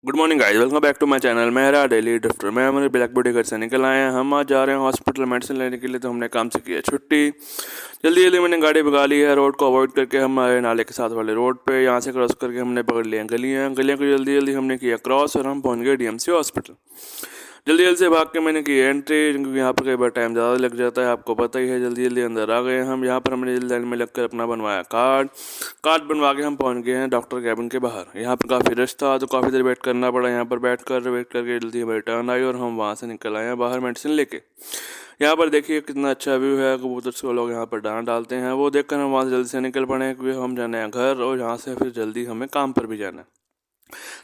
Good morning guys, welcome back to my channel मेरा daily drifter. मैं हमारे black body घर से निकल आए हैं। हम आज जा रहे हैं हॉस्पिटल मेडिसिन लेने के लिए, तो हमने काम से किया छुट्टी। जल्दी जल्दी मैंने गाड़ी भगा ली है। रोड को अवॉइड करके हम आए नाले के साथ वाले रोड पे। यहाँ से क्रॉस करके हमने पकड़ लिया गलियाँ गलियाँ को जल्दी जल्दी हमने किया क्रॉस और हम पहुँच गए डीएमसी हॉस्पिटल। जल्दी जल्दी से भाग के मैंने की एंट्री, क्योंकि यहाँ पर कई बार टाइम ज़्यादा लग जाता है, आपको पता ही है। जल्दी जल्दी अंदर आ गए हम। यहाँ पर हमने जल्दी लाइन में लगकर अपना बनवाया कार्ड। कार्ड बनवा के हम पहुँच गए हैं डॉक्टर कैबिन के बाहर। यहाँ पर काफ़ी रश था तो काफ़ी देर वेट करना पड़ा। यहाँ पर वेट करके जल्दी हमारी टर्न आई और हम वहाँ से निकल आए हैं बाहर मेडिसिन लेके। यहाँ पर देखिए कितना अच्छा व्यू है। कबूतर से लोग यहाँ पर दाना डालते हैं, वो देखकर हम वहाँ से जल्दी से निकल पड़े, क्योंकि हम जाना है घर और यहाँ से फिर जल्दी हमें काम पर भी जाना है।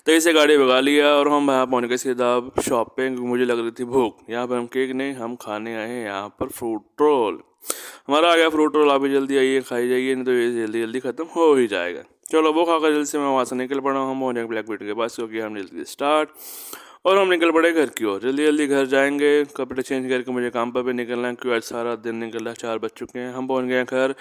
तो इसे गाड़ी भगा लिया और हम यहाँ पहुँच गए सीधा शॉप पे, क्योंकि मुझे लग रही थी भूख। यहाँ पर हम केक नहीं, हम खाने आए हैं यहाँ पर फ्रूट रोल। हमारा आ गया फ्रूट रोल। अभी जल्दी आइए, खाई जाइए, नहीं तो ये जल्दी जल्दी ख़त्म हो ही जाएगा। चलो वो खाकर जल्दी से मैं वहाँ से निकल पड़ा। हम पहुँच गए ब्लैक बेट के पास, क्योंकि हम जल्दी स्टार्ट और हम निकल पड़े घर की ओर। जल्दी जल्दी घर जाएंगे, कपड़े चेंज करके मुझे काम पर भी निकलना है, क्योंकि आज सारा दिन निकल रहा है। 4 बज चुके हैं। हम पहुँच गए घर।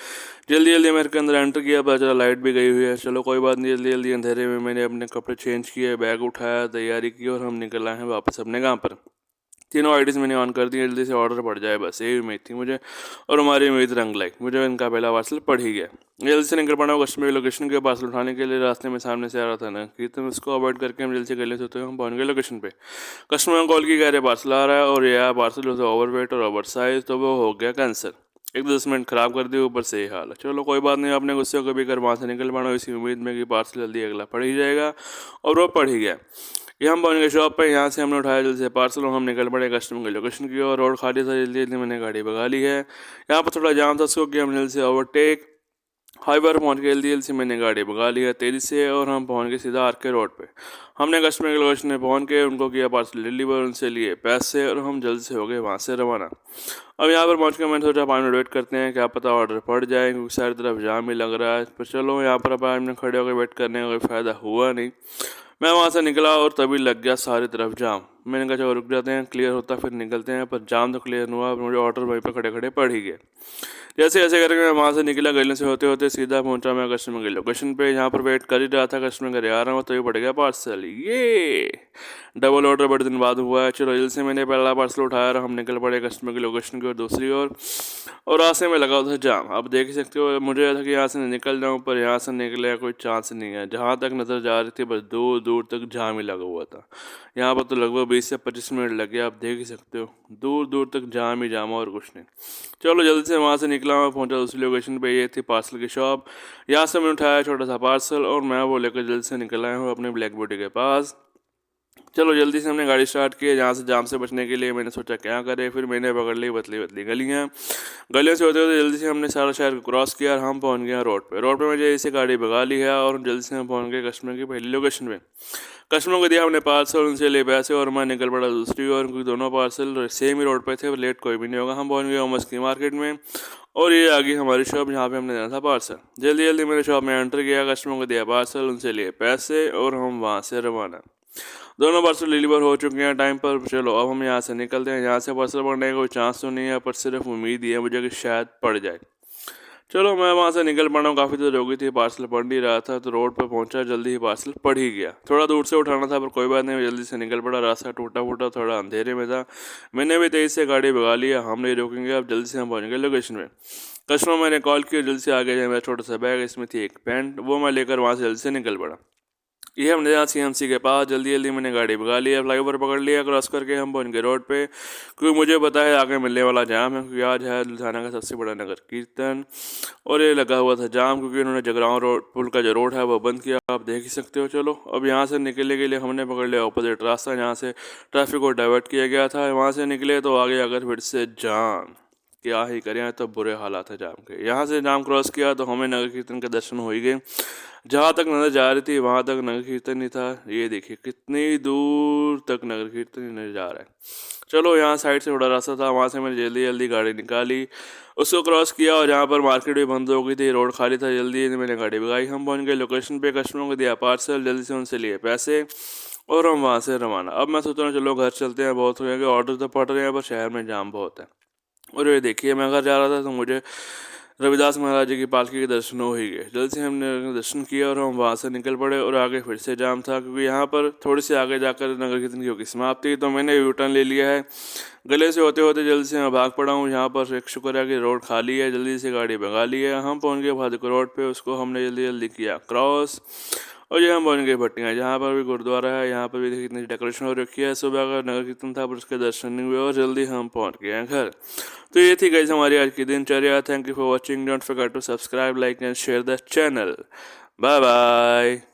जल्दी जल्दी मेरे के अंदर एंटर किया, पता चला लाइट भी गई हुई है। चलो कोई बात नहीं, जल्दी जल्दी अंधेरे में मैंने अपने कपड़े चेंज किए, बैग उठाया, तैयारी की और हम निकल आए हैं वापस अपने काम पर। तीनों आईडीज़ मैंने ऑन कर दी, जल्दी से ऑर्डर पड़ जाए, बस यही उम्मीद थी मुझे। और हमारी उम्मीद रंग लाई, मुझे इनका पहला पार्सल पड़ ही गया। जल्दी से निकल पड़ा कस्टमर लोकेशन के पार्सल उठाने के लिए। रास्ते में सामने से आ रहा था ना कि तुम इसको अवॉइड करके हम जल्दी से गले से होते हम पहुँच गए लोकेशन पे। कस्टमर कॉल की, कह रहे पार्सल आ रहा है, और यह पार्सल जो ओवर वेट और ओवर साइज, तो वो हो गया कैंसिल। एक 10 मिनट ख़राब कर दिए, ऊपर से ये हाल है। चलो कोई बात नहीं, आपने गुस्से को भी कर वहाँ से निकल पड़ा इसी उम्मीद में कि पार्सल जल्दी अगला पड़ ही जाएगा, और वो पड़ ही गया। ये हम पहुँच गए शॉप पे। यहाँ से हमने उठाया जल्दी से पार्सल और हम निकल पड़े कस्टमर के लोकेशन की ओर। रोड खाली था, जल्दी जल्दी मैंने गाड़ी भगा ली है। यहाँ पर थोड़ा जाम था, उसको कि हम जल्दी से ओवरटेक हाईवे पर पहुँच गए। जल्दी जल्दी से मैंने गाड़ी भगा लिया तेज़ी से और हम पहुँच गए सीधा आर के रोड पे। हमने कस्टमर के लोकेशन में पहुँच के उनको किया पार्सल डिलीवर, उनसे लिए पैसे और हम जल्दी से हो गए वहाँ से रवाना। अब यहाँ पर पहुँच कर मैंने सोचा 5 मिनट वेट करते हैं, क्या पता ऑर्डर पड़ जाए, क्योंकि सारी तरफ जाम ही लग रहा है। पर चलो यहाँ पर 5 मिनट खड़े होकर वेट करने का कोई फ़ायदा हुआ नहीं। मैं वहाँ से निकला और तभी लग गया सारी तरफ जाम। मैंने कहा चलो रुक जाते हैं, क्लियर होता फिर निकलते हैं, पर जाम तो क्लियर नहीं हुआ। मुझे ऑर्डर वहीं पर खड़े खड़े पड़ ही गए। जैसे ऐसे करके मैं वहाँ से निकला, गले से होते होते सीधा पहुँचा मैं कस्टमर के लोकेशन पे। यहाँ पर वेट कर ही रहा था, कस्टमर घर आ रहा हूँ, तभी पड़ गया पार्सल। ये डबल ऑर्डर बड़े दिन बाद हुआ है। चलो जल्दी से मैंने पहला पार्सल उठाया और हम निकल पड़े कस्टमर की लोकेशन की ओर दूसरी ओर। और रास्ते में लगा था जाम। अब देख ही सकते हो, मुझे था कि यहाँ से निकल जाऊँ, पर यहाँ से निकले कोई चांस नहीं है। जहाँ तक नज़र जा रही थी बस दूर दूर तक जाम ही लगा हुआ था। यहाँ पर तो लगभग 20 से 25 मिनट लगे, आप देख ही सकते हो, दूर दूर तक जाम ही जाम और कुछ नहीं। चलो जल्दी से वहाँ से निकला, मैं पहुँचा दूसरी लोकेशन पे। ये थी पार्सल की शॉप। यहाँ से मैंने उठाया छोटा सा पार्सल और मैं वो लेकर जल्दी से निकल आया हूँ अपने ब्लैक बॉडी के पास। चलो जल्दी से हमने गाड़ी स्टार्ट की। जहाँ से जाम से बचने के लिए मैंने सोचा क्या करें, फिर मैंने पकड़ ली पतली पतली गलियाँ। गलियों से होते होते जल्दी से हमने सारा शहर को क्रॉस किया और हम पहुँच गए रोड पे। रोड पे मैंने जैसे गाड़ी भगा ली है और जल्दी से हम पहुँच गए कस्टमर की पहली लोकेशन पे। कस्टमर को दिया हमने पार्सल, उनसे ले पैसे और मैं निकल पड़ा दूसरी ओर, क्योंकि दोनों पार्सल सेम ही रोड पे थे, लेट कोई भी नहीं होगा। हम पहुँच गए ओमस की मार्केट में और ये आ गई हमारी शॉप, जहाँ पे हमने देना था पार्सल। जल्दी जल्दी मैंने शॉप में एंटर किया, कस्टमर को दिया पार्सल, उनसे लिए पैसे और हम वहाँ से रवाना। दोनों पार्सल डिलीवर हो चुके हैं टाइम पर। चलो अब हम यहाँ से निकलते हैं। यहाँ से पार्सल पड़ने का कोई चांस तो नहीं है, पर सिर्फ उम्मीद ही है मुझे कि शायद पड़ जाए। चलो मैं वहाँ से निकल पड़ा हूँ, काफ़ी देर हो गई थी, पार्सल पड़ नहीं रहा था, तो रोड पर पहुँचा, जल्दी ही पार्सल पड़ ही गया। थोड़ा दूर से उठाना था, पर कोई बात नहीं, जल्दी से निकल पड़ा। रास्ता टूटा फूटा, थोड़ा अंधेरे में था। मैंने भी तेज़ी से गाड़ी भगा लिया, हम नहीं रोकेंगे। अब जल्दी से हम पहुँच गए लोकेशन में। कस्टमर मैंने कॉल किया, जल्दी से आ गया। मेरा छोटा सा बैग, इसमें थी एक पैंट, वो मैं लेकर वहाँ से जल्दी से निकल पड़ा। ये हमने यहाँ सीएमसी के पास जल्दी जल्दी मैंने गाड़ी भगा लिया, फ्लाईओवर पकड़ लिया, क्रॉस करके हम पहुँच गए रोड पे, क्योंकि मुझे पता है आगे मिलने वाला जाम है, क्योंकि आज है लुधियाना का सबसे बड़ा नगर कीर्तन और ये लगा हुआ था जाम, क्योंकि उन्होंने जगरांव रोड पुल का जो रोड है वो बंद किया, आप देख ही सकते हो। चलो अब यहाँ से निकलने के लिए हमने पकड़ लिया अपोजिट रास्ता, जहाँ से ट्रैफिक को डाइवर्ट किया गया था। वहाँ से निकले तो आगे अगर फिर से जाम, क्या ही करें, तो बुरे हालात है जाम के। यहाँ से जाम क्रॉस किया तो हमें नगर कीर्तन के दर्शन हो ही गए। जहाँ तक नजर जा रही थी वहाँ तक नगर कीर्तन ही था। ये देखिए कितनी दूर तक नगर कीर्तन ही नजर जा रहा है। चलो यहाँ साइड से थोड़ा रास्ता था, वहाँ से मैंने जल्दी जल्दी गाड़ी निकाली, उसको क्रॉस किया और जहाँ पर मार्केट भी बंद हो गई थी, रोड खाली था, जल्दी जल्दी मैंने गाड़ी भगाई। हम पहुँच गए लोकेशन पे, कस्टमरों को दिया पार्सल, जल्दी से उनसे लिए पैसे और हम वहाँ से रवाना। अब मैं सोच रहा हूँ चलो घर चलते हैं, बहुत हो गया, ऑर्डर तो पड़ रहे हैं पर शहर में जाम बहुत है। और ये देखिए मैं घर जा रहा था तो मुझे रविदास महाराज जी की पालकी के दर्शन हो ही गए। जल्द से हमने दर्शन किया और हम वहाँ से निकल पड़े और आगे फिर से जाम था, क्योंकि यहाँ पर थोड़ी सी आगे जाकर नगर कीर्तन की होगी समाप्ति। तो मैंने यू टर्न ले लिया है। गले से होते होते जल्दी से मैं भाग पड़ा हूँ। यहाँ पर एक शुक्र है कि रोड खाली है, जल्दी से गाड़ी भगा ली है। हम पहुँच गए फाजिलका रोड पे, उसको हमने जल्दी जल्दी किया क्रॉस और ये हम पहुँच गए भट्टियाँ, जहाँ पर भी गुरुद्वारा है। यहाँ पर भी देखिए कितनी डेकोरेशन हो रखी है। सुबह का नगर कीर्तन था पर उसके दर्शन नहीं हुए और जल्दी हम पहुँच गए हैं घर। तो ये थी गाइस हमारी आज की दिनचर्या। Thank you for watching. Don't forget to subscribe, like and share the channel. Bye bye.